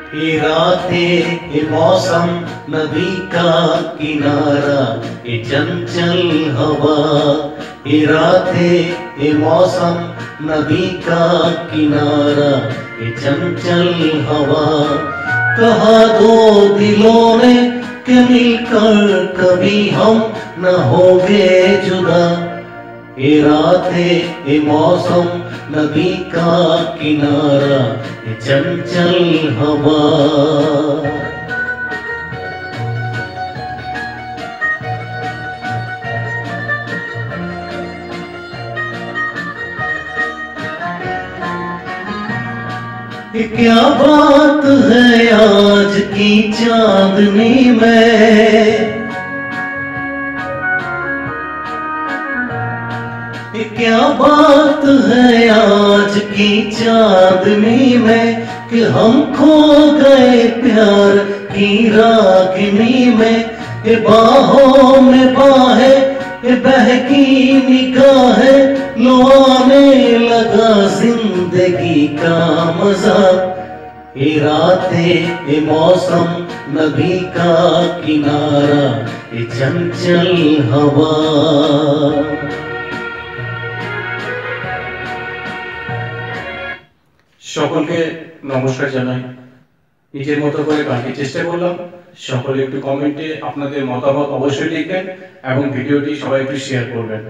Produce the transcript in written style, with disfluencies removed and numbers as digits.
ये रातें ये मौसम नदी का किनारा ये चंचल हवा। ये रातें ये मौसम नदी का किनारा ये चंचल हवा। कहा दो दिलों ने कि मिलकर कभी हम न होंगे जुदा। ये रातें ये मौसम नदी का किनारा ये चंचल हवा। ये क्या बात है आज की चांदनी में। ये क्या बात है आज की चांदनी में कि हम खो गए प्यार की रागिनी में। ये बाहों में बाहें ये बहकी निगाहें लो आने लगा जिंदगी का मजा। ये रातें ये मौसम नदी का किनारा ये चंचल हवा। সকলকে নমস্কার জানাই। নিজের মতো করে গানটি চেষ্টা করলাম। সকলে একটু কমেন্টে আপনাদের মতামত অবশ্যই লিখবেন এবং ভিডিওটি সবাই একটু শেয়ার করবেন।